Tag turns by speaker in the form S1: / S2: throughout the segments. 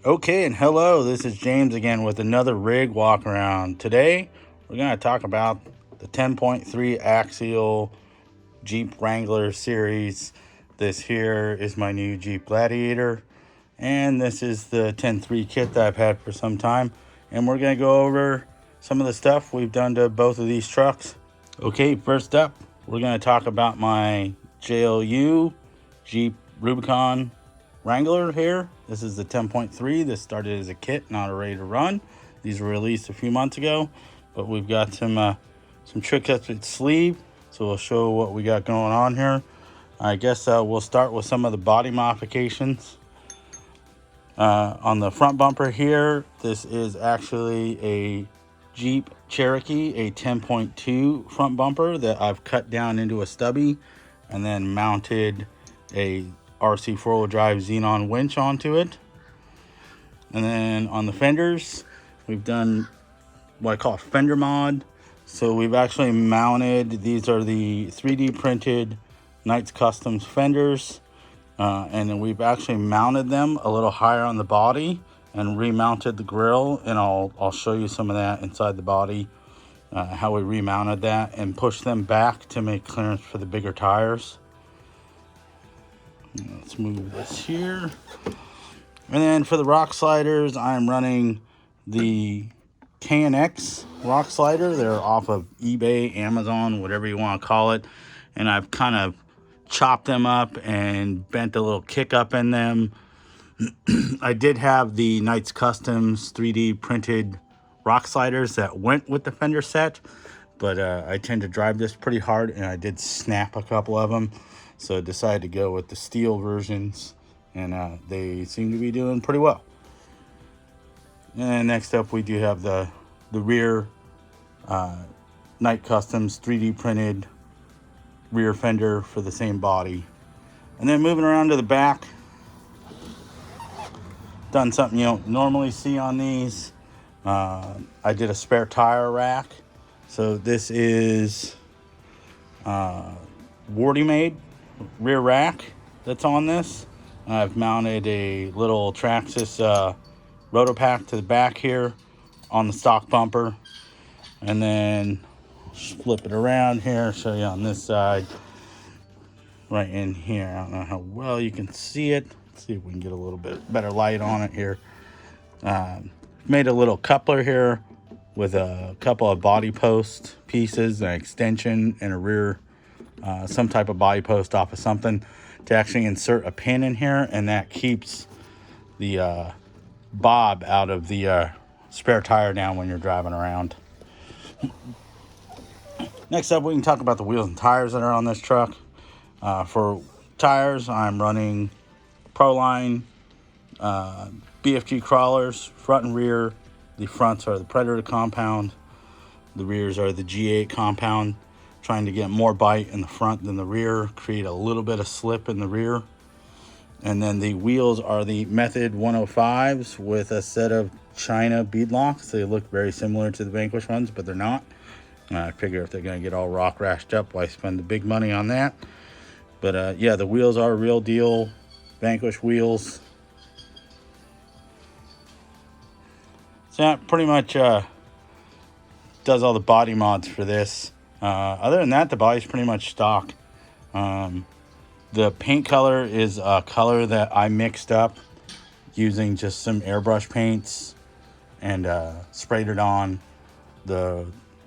S1: Okay, and hello, this is James again with another rig walk around. Today, we're going to talk about the 10.3 axial Jeep Wrangler series. This here is my new Jeep Gladiator, and this is the 10.3 kit that I've had for some time. And we're going to go over some of the stuff we've done to both of these trucks. Okay, first up, we're going to talk about my JLU Jeep Rubicon Wrangler here. This is the 10.3. This started as a kit, not a ready to run. These were released a few months ago, but we've got some trick ups at sleeve, so we'll show what we got going on here. I guess we'll start with some of the body modifications. On the front bumper here, this is actually a Jeep Cherokee, a 10.2 front bumper that I've cut down into a stubby and then mounted a RC four-wheel drive Xenon winch onto it. And then on the fenders, we've done what I call a fender mod. So we've actually mounted, these are the 3D printed Knights Customs fenders. And then we've actually mounted them a little higher on the body and remounted the grill. And I'll show you some of that inside the body, how we remounted that and pushed them back to make clearance for the bigger tires. Let's move this here. And then for the rock sliders, I'm running the K&X rock slider. They're off of eBay, Amazon, whatever you want to call it. And I've kind of chopped them up and bent a little kick up in them. I did have the Knights Customs 3D printed rock sliders that went with the fender set, but I tend to drive this pretty hard and I did snap a couple of them. So I decided to go with the steel versions, and they seem to be doing pretty well. And next up, we do have the rear Knight Customs 3D printed rear fender for the same body. And then moving around to the back, done something you don't normally see on these. I did a spare tire rack. So this is Wardy made rear rack that's on this. I've mounted a little Traxxas Rotopack to the back here on the stock bumper, and then flip it around here, show you on this side, right in here. I don't know how well you can see it. Let's see if we can get a little bit better light on it here. Made a little coupler here with a couple of body post pieces, an extension, and a rear some type of body post off of something to actually insert a pin in here, and that keeps the bob out of the spare tire down when you're driving around. Next up, we can talk about the wheels and tires that are on this truck. For tires, I'm running Proline BFG crawlers, front and rear. The fronts are the Predator compound. The rears are the G8 compound. Trying to get more bite in the front than the rear, create a little bit of slip in the rear. And then the wheels are the Method 105s with a set of China bead locks. They look very similar to the Vanquish ones, but they're not. I figure if they're going to get all rock rashed up, why spend the big money on that? But yeah, the wheels are real deal Vanquish wheels. So that pretty much does all the body mods for this. Other than that, the body's pretty much stock. The paint color is a color that I mixed up using just some airbrush paints and sprayed it on. The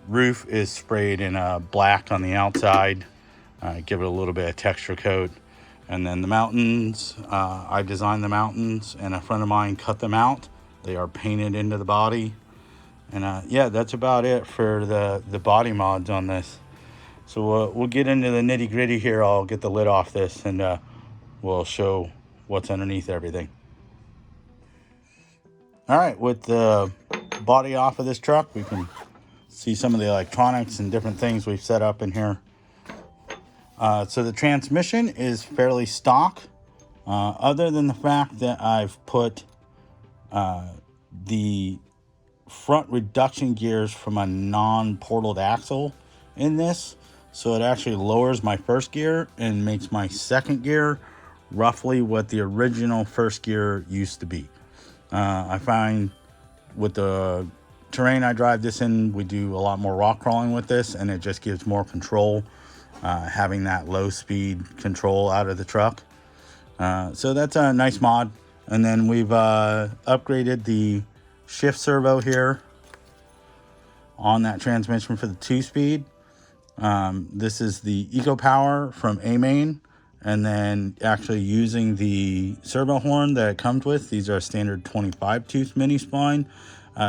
S1: roof is sprayed in black on the outside. Give it a little bit of texture coat. And then the mountains, I designed the mountains and a friend of mine cut them out. They are painted into the body. And yeah, that's about it for the body mods on this. So we'll get into the nitty gritty here. I'll get the lid off this and we'll show what's underneath everything. All right, with the body off of this truck, we can see some of the electronics and different things we've set up in here. So the transmission is fairly stock, other than the fact that I've put the front reduction gears from a non-portaled axle in this, so it actually lowers my first gear and makes my second gear roughly what the original first gear used to be. I find with the terrain I drive this in, we do a lot more rock crawling with this, and it just gives more control, having that low speed control out of the truck. So that's a nice mod. And then we've upgraded the shift servo here on that transmission for the 2-speed. This is the Eco Power from A-Main, and then actually using the servo horn that it comes with. These are a standard 25 tooth mini spline.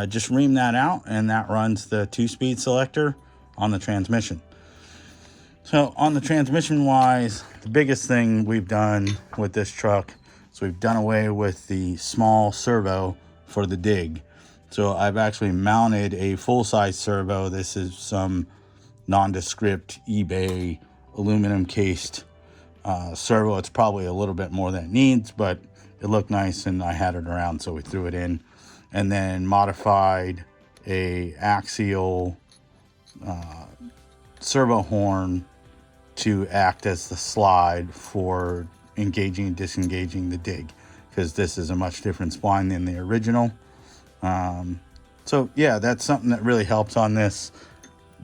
S1: Just ream that out, and that runs the 2-speed selector on the transmission. So on the transmission wise, the biggest thing we've done with this truck is we've done away with the small servo for the dig. So I've actually mounted a full-size servo. This is some nondescript eBay aluminum cased servo. It's probably a little bit more than it needs, but it looked nice and I had it around, so we threw it in. And then modified a axial servo horn to act as the slide for engaging and disengaging the dig, because this is a much different spline than the original. So yeah, that's something that really helps on this.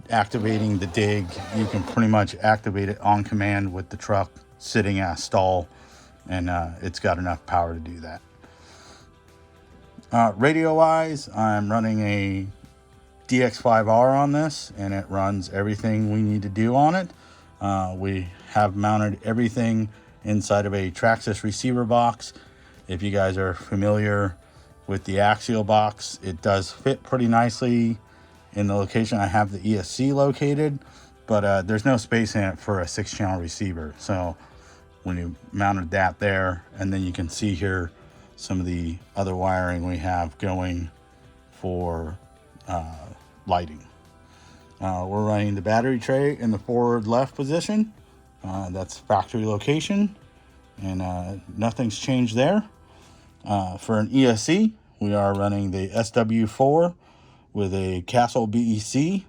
S1: Activating the dig, you can pretty much activate it on command with the truck sitting at a stall, and it's got enough power to do that. Radio wise, I'm running a DX5R on this, and it runs everything we need to do on it. We have mounted everything inside of a Traxxas receiver box. If you guys are familiar with the axial box, it does fit pretty nicely in the location I have the ESC located, but there's no space in it for a 6-channel receiver. So when you mounted that there, and then you can see here some of the other wiring we have going for lighting. We're running the battery tray in the forward left position. That's factory location, and nothing's changed there. For an ESC, we are running the SW4 with a Castle BEC.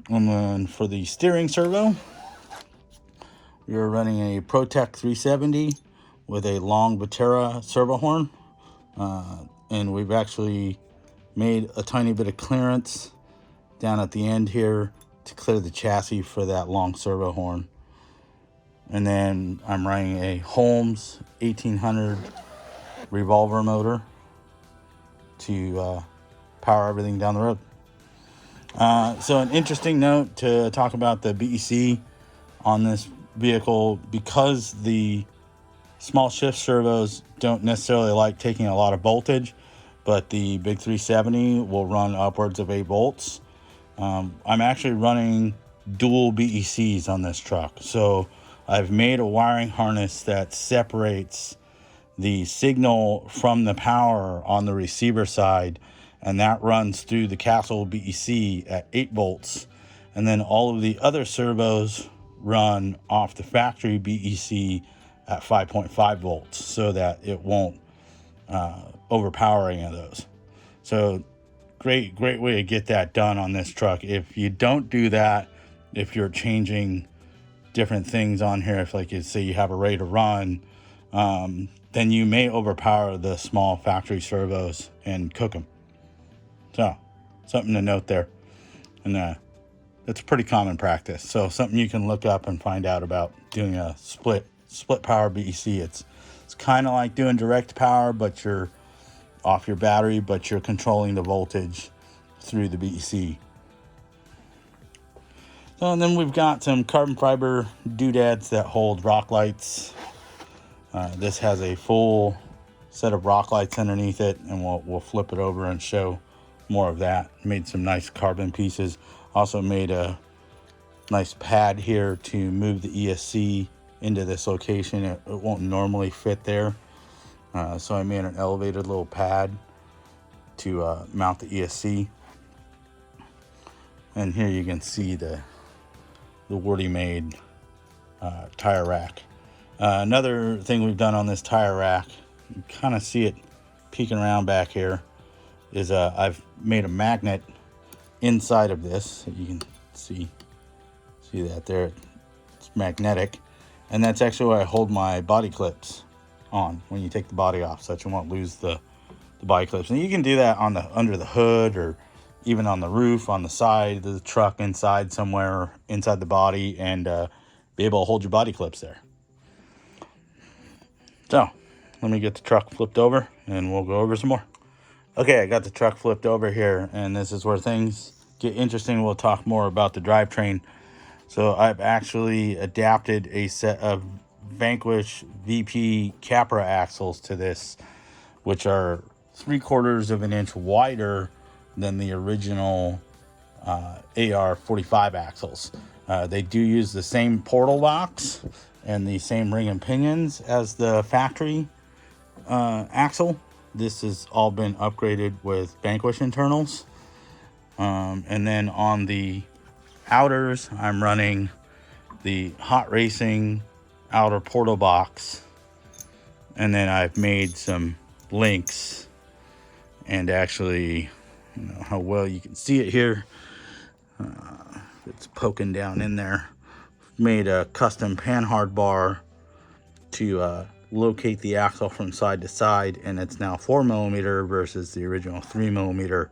S1: And then for the steering servo, we are running a ProTech 370 with a long Vatera servo horn. And we've actually made a tiny bit of clearance down at the end here to clear the chassis for that long servo horn. And then I'm running a Holmes 1800 revolver motor to power everything down the road. So an interesting note to talk about the BEC on this vehicle, because the small shift servos don't necessarily like taking a lot of voltage, but the big 370 will run upwards of 8 volts. I'm actually running dual BECs on this truck. So I've made a wiring harness that separates the signal from the power on the receiver side, and that runs through the Castle BEC at 8 volts. And then all of the other servos run off the factory BEC at 5.5 volts, so that it won't overpower any of those. So great way to get that done on this truck. If you don't do that, if you're changing different things on here, if like you say you have a ready to run, then you may overpower the small factory servos and cook them. So something to note there. And that's pretty common practice. So something you can look up and find out about doing a split power BEC. It's kind of like doing direct power, but you're off your battery, but you're controlling the voltage through the BEC. So, and then we've got some carbon fiber doodads that hold rock lights. This has a full set of rock lights underneath it, and we'll flip it over and show more of that. Made some nice carbon pieces. Also made a nice pad here to move the ESC into this location. It won't normally fit there. So I made an elevated little pad to mount the ESC. And here you can see the Wardy made tire rack. Another thing we've done on this tire rack, you kind of see it peeking around back here, is I've made a magnet inside of this. You can see that there. It's magnetic, and that's actually where I hold my body clips on when you take the body off, so that you won't lose the the body clips. And you can do that on the under the hood, or even on the roof, on the side of the truck, inside somewhere, inside the body, and be able to hold your body clips there. So let me get the truck flipped over and we'll go over some more. Okay, I got the truck flipped over here, and this is where things get interesting. We'll talk more about the drivetrain. So I've actually adapted a set of Vanquish VP Capra axles to this, which are 3/4 of an inch wider than the original AR45 axles. They do use the same portal box and the same ring and pinions as the factory axle. This has all been upgraded with Vanquish internals. And then on the outers, I'm running the hot racing outer portal box, and then I've made some links, and actually, you know how well you can see it here, it's poking down in there. Made a custom panhard bar to locate the axle from side to side, and it's now 4mm versus the original 3mm.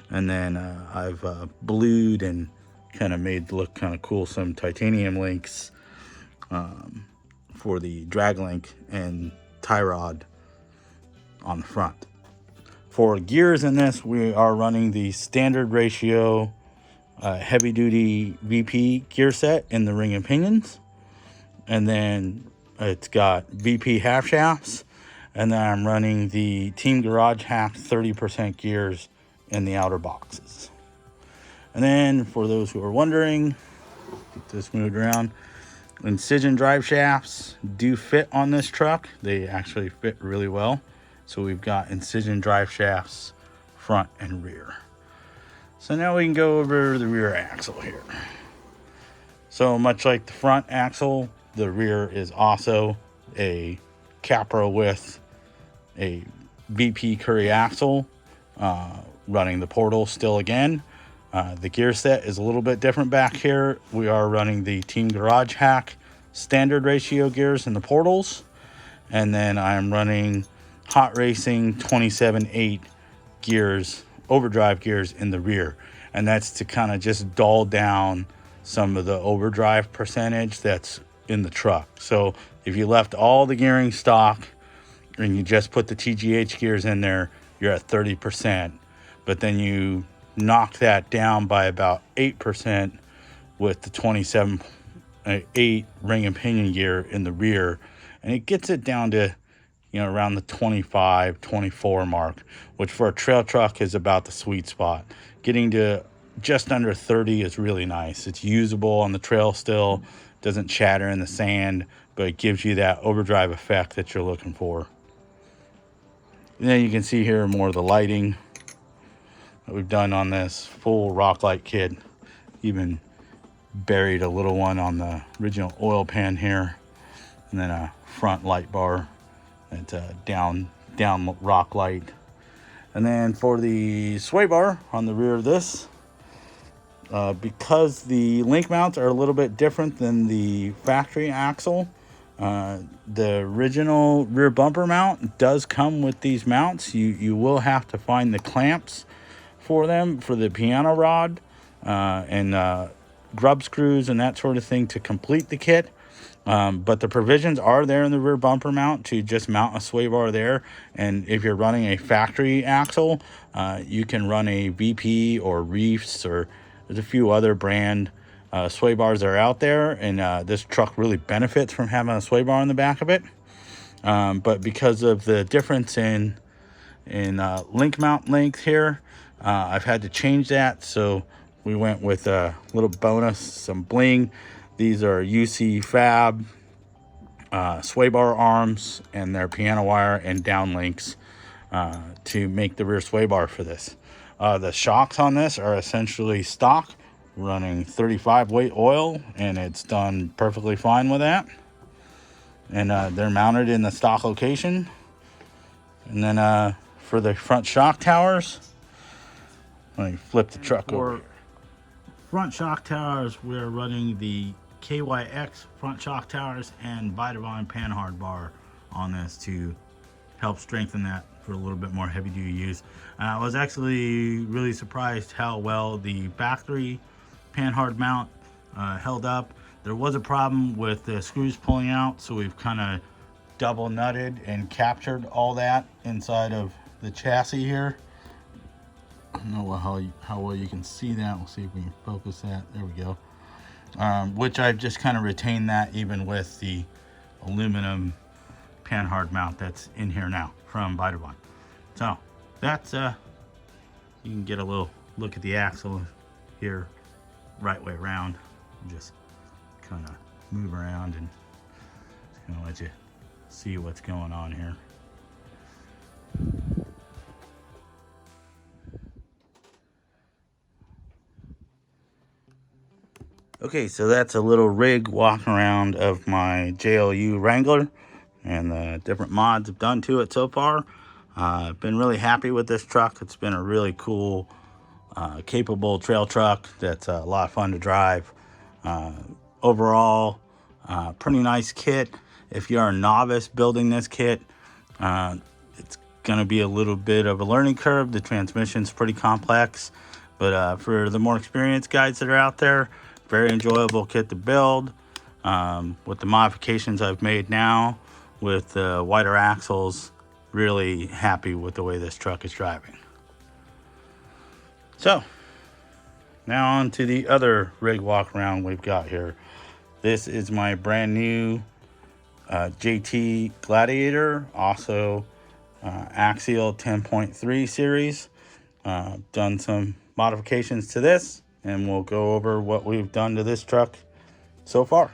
S1: And then I've blued and kind of made look kind of cool some titanium links for the drag link and tie rod on the front. For gears in this, we are running the standard ratio heavy duty VP gear set in the ring and pinions, and then it's got VP half shafts, and then I'm running the Team Garage Hack 30% gears in the outer boxes. And then for those who are wondering, get this moved around, incision drive shafts do fit on this truck. They actually fit really well. So we've got incision drive shafts front and rear. So now we can go over the rear axle here. So much like the front axle, the rear is also a Capra with a VP Curry axle, running the portal still again. The gear set is a little bit different back here. We are running the Team Garage Hack standard ratio gears in the portals, and then I'm running Hot Racing 27/8 gears, overdrive gears in the rear, and that's to kind of just dull down some of the overdrive percentage that's in the truck. So if you left all the gearing stock and you just put the TGH gears in there, you're at 30%, but then you knock that down by about 8% with the 27/8 ring and pinion gear in the rear, and it gets it down to, you know, around the 25, 24 mark, which for a trail truck is about the sweet spot. Getting to just under 30 is really nice. It's usable on the trail still, doesn't chatter in the sand, but it gives you that overdrive effect that you're looking for. And then you can see here more of the lighting that we've done on this full rock light kit. Even buried a little one on the original oil pan here, and then a front light bar. It's a down rock light. And then for the sway bar on the rear of this, because the link mounts are a little bit different than the factory axle, the original rear bumper mount does come with these mounts. You will have to find the clamps for them for the piano rod and grub screws and that sort of thing to complete the kit. But the provisions are there in the rear bumper mount to just mount a sway bar there. And if you're running a factory axle, you can run a VP or Reefs, or there's a few other brand sway bars that are out there. And this truck really benefits from having a sway bar on the back of it. But because of the difference in link mount length here, I've had to change that. So we went with a little bonus, some bling. These are UC Fab sway bar arms, and they're piano wire and down links to make the rear sway bar for this. The shocks on this are essentially stock, running 35 weight oil, and it's done perfectly fine with that. And they're mounted in the stock location. And then for the front shock towers, let me flip the truck over. Front shock towers, we're running the KYX front shock towers and Vitavan panhard bar on this to help strengthen that for a little bit more heavy duty use. I was actually really surprised how well the factory panhard mount held up. There was a problem with the screws pulling out, so we've kind of double nutted and captured all that inside of the chassis here. I don't know how well you can see that. We'll see if we can focus that. There we go. Which I've just kind of retained that even with the aluminum panhard mount that's in here now from Vitavan. So that's you can get a little look at the axle here, right way around. Just kind of move around and just gonna let you see what's going on here. Okay, so that's a little rig walk around of my JLU Wrangler and the different mods I've done to it so far. I've been really happy with this truck. It's been a really cool, capable trail truck that's a lot of fun to drive. Overall, pretty nice kit. If you're a novice building this kit, it's going to be a little bit of a learning curve. The transmission's pretty complex, but for the more experienced guys that are out there, very enjoyable kit to build. With the modifications I've made now with the wider axles, really happy with the way this truck is driving. So now on to the other rig walk around we've got here. This is my brand new JT Gladiator, also axial 10.3 series. Done some modifications to this, and we'll go over what we've done to this truck so far.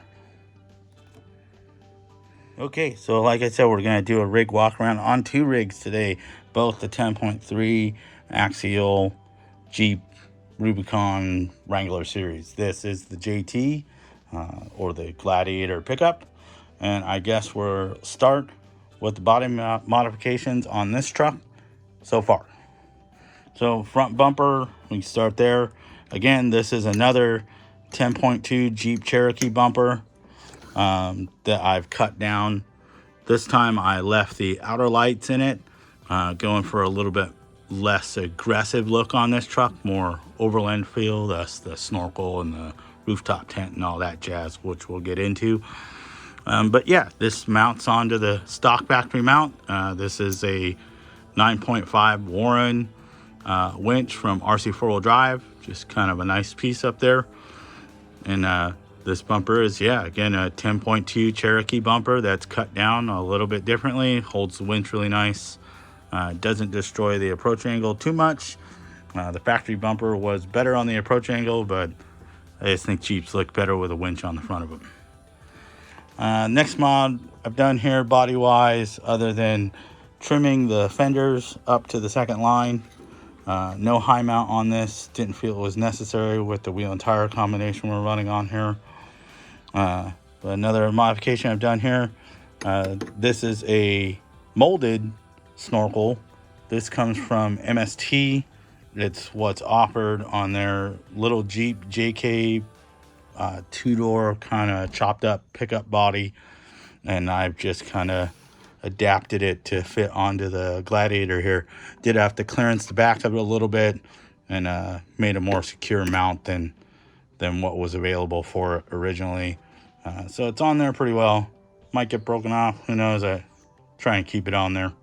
S1: Okay, so like I said, we're going to do a rig walk around on two rigs today, both the 10.3 axial Jeep Rubicon Wrangler series. This is the JT or the Gladiator pickup, and I guess we'll start with the body modifications on this truck so far. So front bumper, we can start there. Again, this is another 10.2 Jeep Cherokee bumper that I've cut down. This time I left the outer lights in it, going for a little bit less aggressive look on this truck, more overland feel, that's the snorkel and the rooftop tent and all that jazz, which we'll get into. But yeah, this mounts onto the stock factory mount. This is a 9.5 Warren winch from RC 4-wheel drive, just kind of a nice piece up there. And this bumper is, yeah, again, a 10.2 Cherokee bumper that's cut down a little bit differently, holds the winch really nice, doesn't destroy the approach angle too much. The factory bumper was better on the approach angle, but I just think Jeeps look better with a winch on the front of them. Next mod I've done here body wise, other than trimming the fenders up to the second line, no high mount on this. Didn't feel it was necessary with the wheel and tire combination we're running on here. But another modification I've done here, this is a molded snorkel. This comes from MST. It's what's offered on their little Jeep JK two-door kind of chopped up pickup body, and I've just kind of adapted it to fit onto the Gladiator here. Did have to clearance the back of it a little bit and made a more secure mount than what was available for it originally. So it's on there pretty well. Might get broken off, who knows. I try and keep it on there.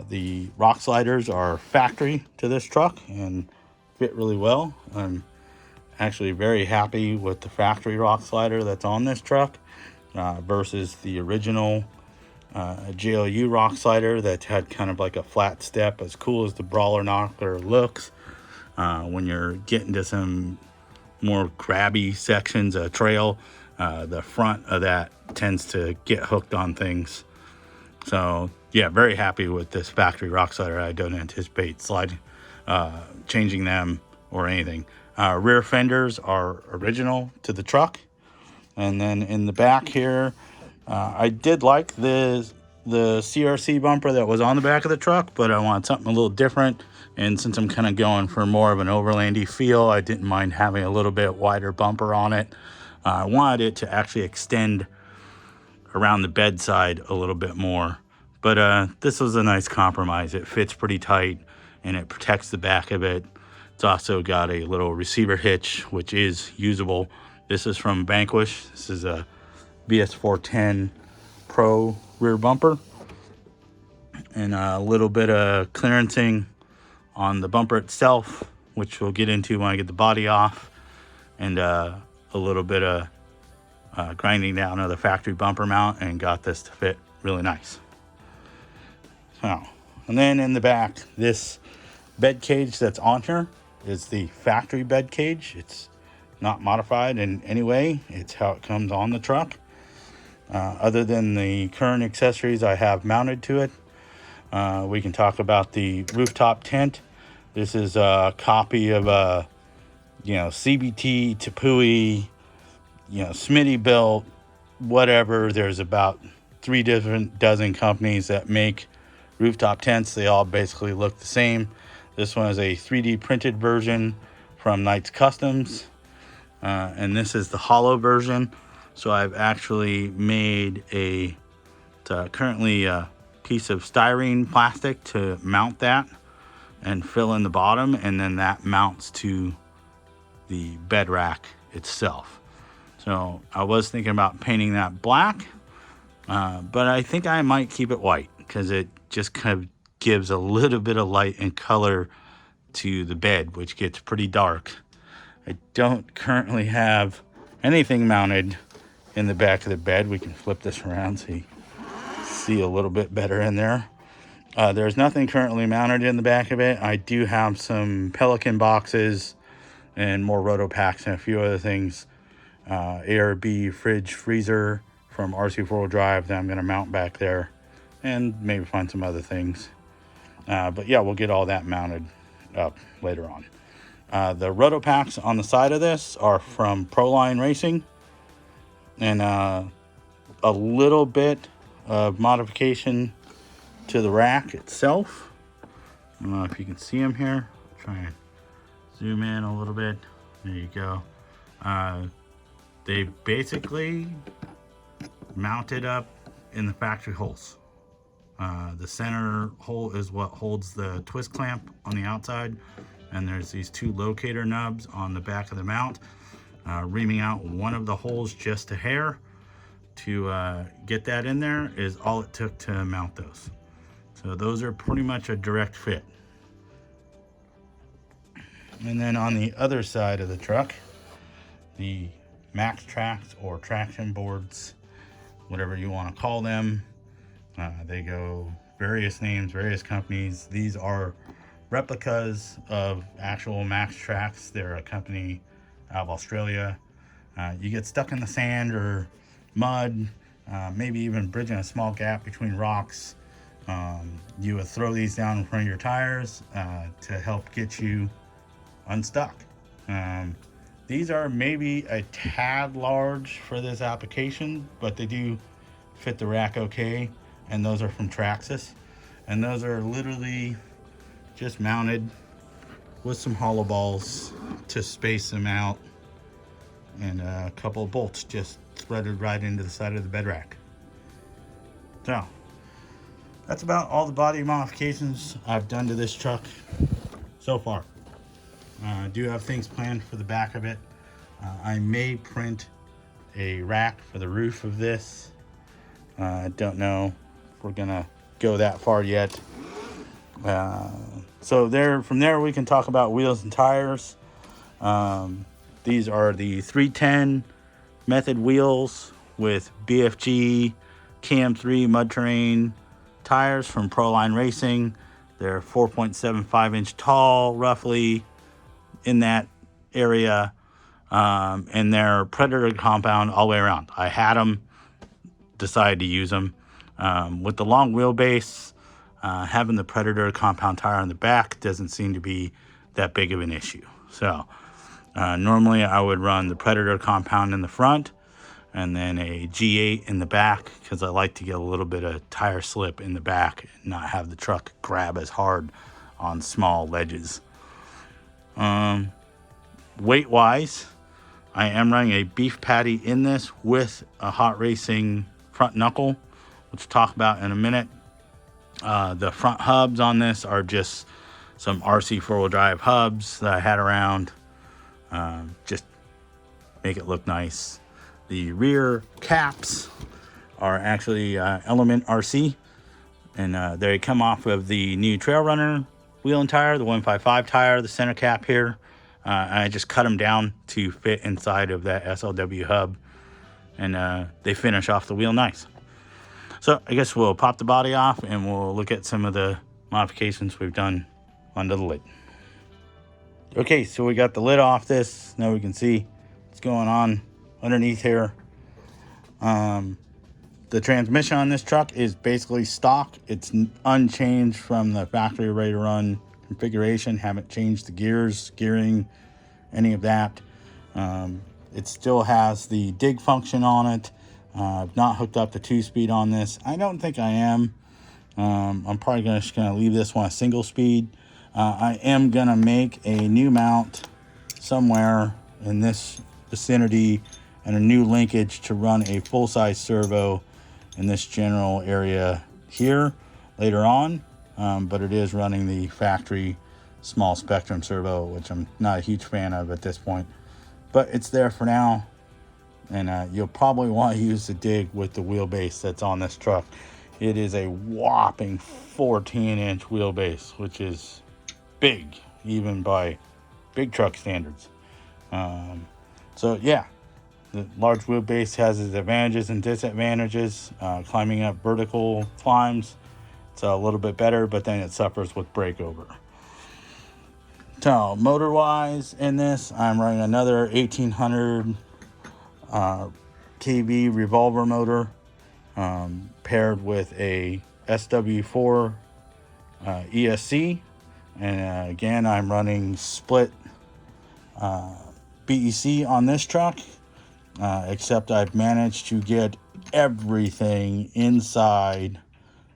S1: The rock sliders are factory to this truck and fit really well. I'm actually very happy with the factory rock slider that's on this truck versus the original JLU rock slider that had kind of like a flat step. As cool as the Brawler knocker looks, when you're getting to some more grabby sections of trail, the front of that tends to get hooked on things. So yeah, very happy with this factory rock slider. I don't anticipate changing them or anything. Rear fenders are original to the truck. And then in the back here, I did like the CRC bumper that was on the back of the truck, but I wanted something a little different. And since I'm kind of going for more of an overlandy feel, I didn't mind having a little bit wider bumper on it. I wanted it to actually extend around the bedside a little bit more, But this was a nice compromise. It fits pretty tight and it protects the back of it. It's also got a little receiver hitch, which is usable. This is from Vanquish. This is a BS410 Pro rear bumper. And a little bit of clearancing on the bumper itself, which we'll get into when I get the body off. And a little bit of grinding down of the factory bumper mount, and got this to fit really nice. So, and then in the back, this bed cage that's on here is the factory bed cage. It's not modified in any way. It's how it comes on the truck. Other than the current accessories I have mounted to it, we can talk about the rooftop tent. This is a copy of a, CBT, Tepui, Smitty built, whatever. There's about 3 different dozen companies that make rooftop tents. They all basically look the same. This one is a 3D printed version from Knights Customs, and this is the hollow version. So I've actually made currently a piece of styrene plastic to mount that and fill in the bottom, and then that mounts to the bed rack itself. So I was thinking about painting that black, but I think I might keep it white because it just kind of gives a little bit of light and color to the bed, which gets pretty dark. I don't currently have anything mounted in the back of the bed. We can flip this around so you see a little bit better in there. There's nothing currently mounted in the back of it. I do have some Pelican boxes and more roto packs and a few other things. ARB fridge freezer from RC4 Drive that I'm going to mount back there, and maybe find some other things. But yeah, we'll get all that mounted up later on. The roto packs on the side of this are from Proline Racing, and a little bit of modification to the rack itself. I don't know if you can see them here. Try and zoom in a little bit. There you go. They basically mounted up in the factory holes. The center hole is what holds the twist clamp on the outside, and there's these 2 locator nubs on the back of the mount. Reaming out one of the holes just a hair to get that in there is all it took to mount those. So those are pretty much a direct fit. And then on the other side of the truck, the max tracks or traction boards, whatever you want to call them, they go various names, various companies. These are replicas of actual max tracks. They're a company out of Australia. You get stuck in the sand or mud, maybe even bridging a small gap between rocks. You would throw these down in front of your tires to help get you unstuck. These are maybe a tad large for this application, but they do fit the rack okay. And those are from Traxxas, and those are literally just mounted with some hollow balls to space them out, and a couple of bolts just threaded right into the side of the bed rack. So that's about all the body modifications I've done to this truck so far. I do have things planned for the back of it. I may print a rack for the roof of this. I don't know if we're gonna go that far yet. So from there we can talk about wheels and tires. These are the 310 method wheels with BFG KM3 mud terrain tires from Proline Racing. They're 4.75 inch tall, roughly in that area, and they're Predator compound all the way around. I had them, decided to use them. With the long wheelbase, having the Predator compound tire on the back doesn't seem to be that big of an issue. So normally I would run the Predator compound in the front and then a G8 in the back, because I like to get a little bit of tire slip in the back and not have the truck grab as hard on small ledges. Weight wise, I am running a beef patty in this with a hot racing front knuckle, which we'll talk about in a minute. The front hubs on this are just some RC four-wheel drive hubs that I had around. Just make it look nice. The rear caps are actually Element RC, and they come off of the new Trail Runner wheel and tire, the 155 tire, the center cap here. I just cut them down to fit inside of that SLW hub, and they finish off the wheel nice. So I guess we'll pop the body off and we'll look at some of the modifications we've done under the lid. Okay, so we got the lid off this. Now we can see what's going on underneath here. The transmission on this truck is basically stock. It's unchanged from the factory ready to run configuration. Haven't changed the gears, gearing, any of that. It still has the dig function on it. I've not hooked up the 2-speed on this. I don't think I am. I'm probably just going to leave this one a single speed. I am going to make a new mount somewhere in this vicinity and a new linkage to run a full-size servo in this general area here later on. But it is running the factory small spectrum servo, which I'm not a huge fan of at this point. But it's there for now. And you'll probably want to use the dig with the wheelbase that's on this truck. It is a whopping 14-inch wheelbase, which is big, even by big truck standards. So yeah, the large wheelbase has its advantages and disadvantages. Climbing up vertical climbs, it's a little bit better, but then it suffers with breakover. So motor-wise in this, I'm running another 1800 kV revolver motor, paired with a SW4 ESC, and again I'm running split BEC on this truck, except I've managed to get everything inside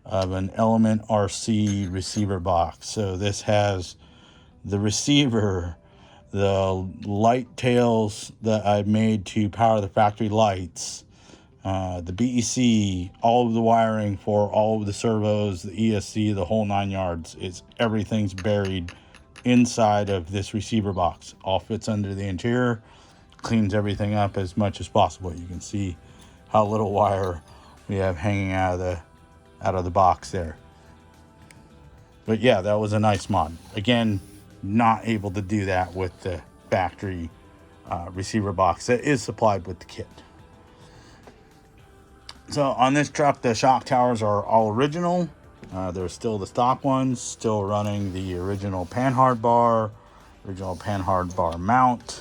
S1: of an Element RC receiver box. So this has the receiver, the light tails that I made to power the factory lights, the BEC, all of the wiring for all of the servos, the ESC, the whole 9 yards. Everything's buried inside of this receiver box. All fits under the interior, cleans everything up as much as possible. You can see how little wire we have hanging out of the box there. But yeah, that was a nice mod. Again, not able to do that with the factory receiver box that is supplied with the kit. So on this truck, the shock towers are all original. They're still the stock ones, still running the original panhard bar, original panhard bar mount.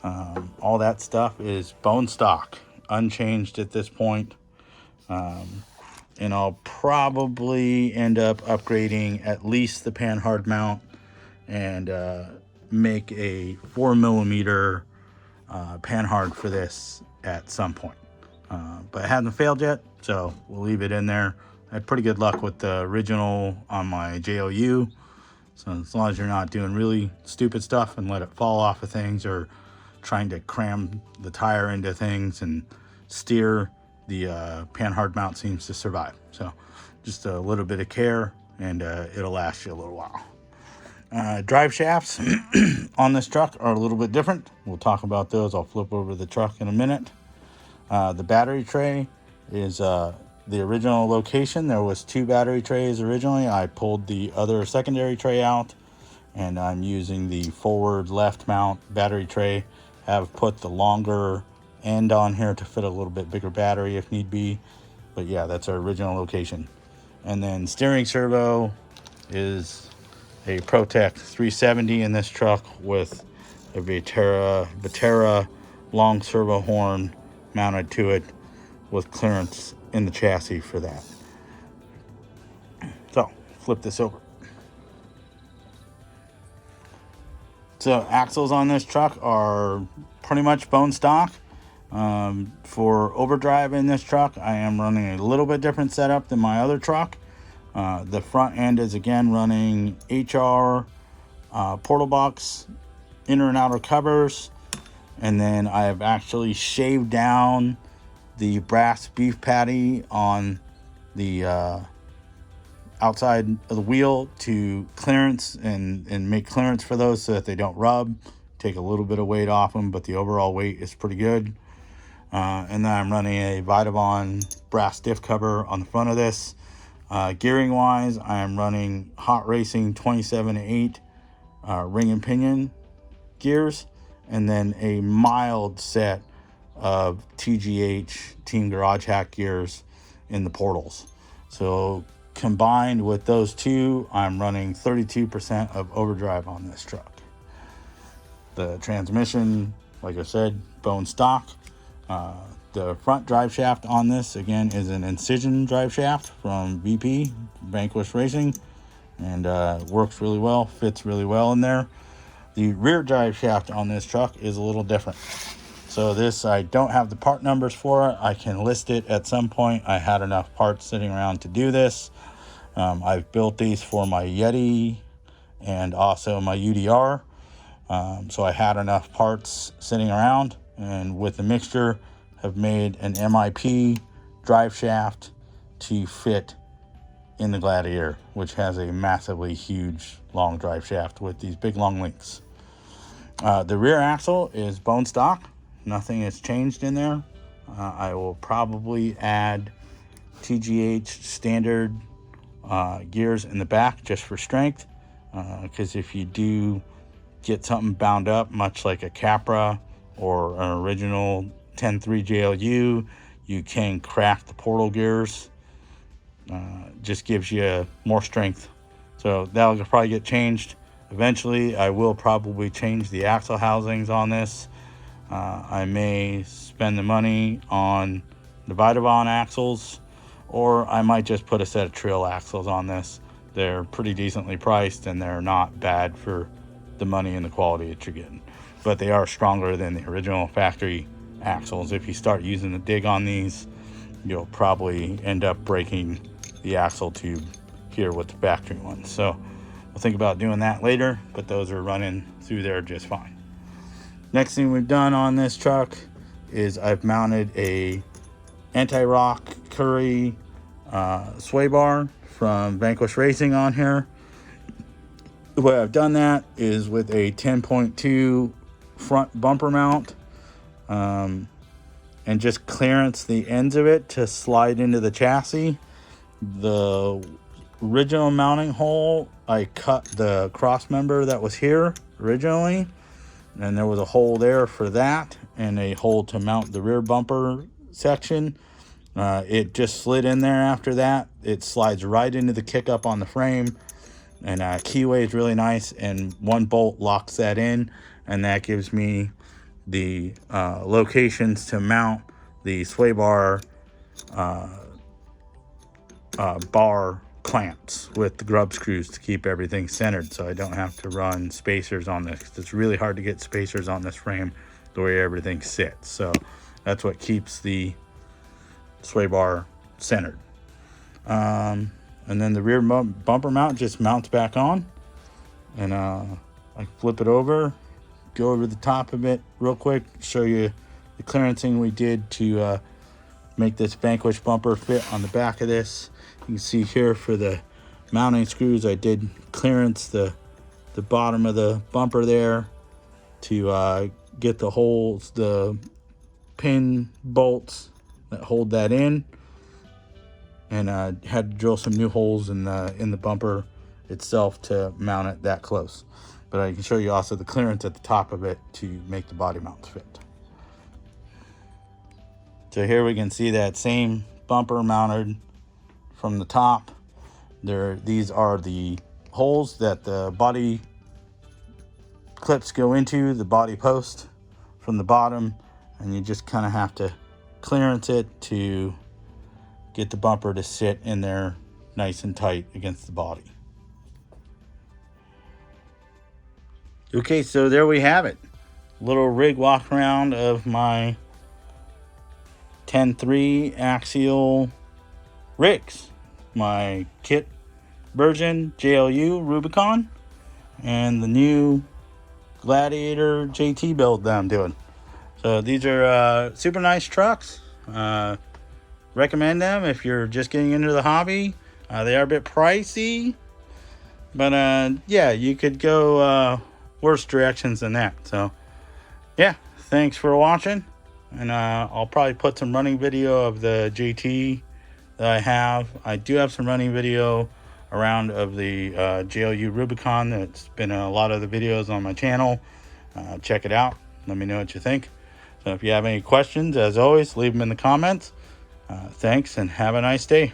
S1: All that stuff is bone stock, unchanged at this point. And I'll probably end up upgrading at least the panhard mount and make a 4mm panhard for this at some point. But it hasn't failed yet, so we'll leave it in there. I had pretty good luck with the original on my JLU. So as long as you're not doing really stupid stuff and let it fall off of things or trying to cram the tire into things and steer, the panhard mount seems to survive. So just a little bit of care and it'll last you a little while. Drive shafts on this truck are a little bit different. We'll talk about those. I'll flip over the truck in a minute. The battery tray is the original location. There was 2 battery trays originally. I pulled the other secondary tray out, and I'm using the forward left mount battery tray. Have put the longer end on here to fit a little bit bigger battery if need be. But yeah, that's our original location. And then steering servo is a Protect 370 in this truck with a Vitera long servo horn mounted to it with clearance in the chassis for that. So flip this over. So axles on this truck are pretty much bone stock. For overdrive in this truck, I am running a little bit different setup than my other truck. The front end is again running HR portal box inner and outer covers, and then I have actually shaved down the brass beef patty on the outside of the wheel to clearance and make clearance for those so that they don't rub. Take a little bit of weight off them, but the overall weight is pretty good. And then I'm running a Vitavon brass diff cover on the front of this. Gearing wise, I'm running Hot Racing 27/8 ring and pinion gears, and then a mild set of TGH Team Garage Hack gears in the portals. So combined with those two, I'm running 32% of overdrive on this truck. The transmission, like I said, bone stock. The front drive shaft on this, again, is an Incision drive shaft from VP, Vanquish Racing, and works really well, fits really well in there. The rear drive shaft on this truck is a little different. So this, I don't have the part numbers for it. I can list it at some point. I had enough parts sitting around to do this. I've built these for my Yeti and also my UDR. So I had enough parts sitting around, and with the mixture have made an MIP drive shaft to fit in the Gladiator, which has a massively huge long drive shaft with these big long links. The rear axle is bone stock. Nothing has changed in there. I will probably add TGH standard gears in the back just for strength, because if you do get something bound up, much like a Capra or an original 10.3 JLU, you can crack the portal gears. Just gives you more strength. So that'll probably get changed. Eventually, I will probably change the axle housings on this. I may spend the money on the Vitavon axles, or I might just put a set of Trill axles on this. They're pretty decently priced, and they're not bad for the money and the quality that you're getting. But they are stronger than the original factory axles. If you start using the dig on these, you'll probably end up breaking the axle tube here with the factory ones. So we'll think about doing that later, but those are running through there just fine. Next thing we've done on this truck is I've mounted a anti-rock Curry sway bar from Vanquish Racing on here. The way I've done that is with a 10.2 front bumper mount, and just clearance the ends of it to slide into the chassis. The original mounting hole, I cut the cross member that was here originally, and there was a hole there for that, and a hole to mount the rear bumper section. It just slid in there after that. It slides right into the kick up on the frame, and keyway is really nice, and one bolt locks that in, and that gives me the locations to mount the sway bar bar clamps with the grub screws to keep everything centered, so I don't have to run spacers on this. It's really hard to get spacers on this frame the way everything sits. So that's what keeps the sway bar centered. And then the rear bumper mount just mounts back on, and I flip it over, go over the top of it real quick, show you the clearancing we did to make this Vanquish bumper fit on the back of this. You can see here for the mounting screws, I did clearance the bottom of the bumper there to get the holes, the pin bolts that hold that in, and had to drill some new holes in the bumper itself to mount it that close. But I can show you also the clearance at the top of it to make the body mounts fit. So here we can see that same bumper mounted from the top. These are the holes that the body clips go into, the body post from the bottom, and you just kind of have to clearance it to get the bumper to sit in there nice and tight against the body. Okay, so there we have it. Little rig walk around of my 10.3 axial rigs. My kit version JLU Rubicon, and the new Gladiator JT build that I'm doing. So these are super nice trucks. Recommend them if you're just getting into the hobby. They are a bit pricey, but yeah, you could go worse directions than that. So yeah, thanks for watching, and I'll probably put some running video of the JT that I have. I do have some running video around of the JLU Rubicon. That's been a lot of the videos on my channel. Check it out. Let me know what you think. So if you have any questions, as always, leave them in the comments. Thanks, and have a nice day.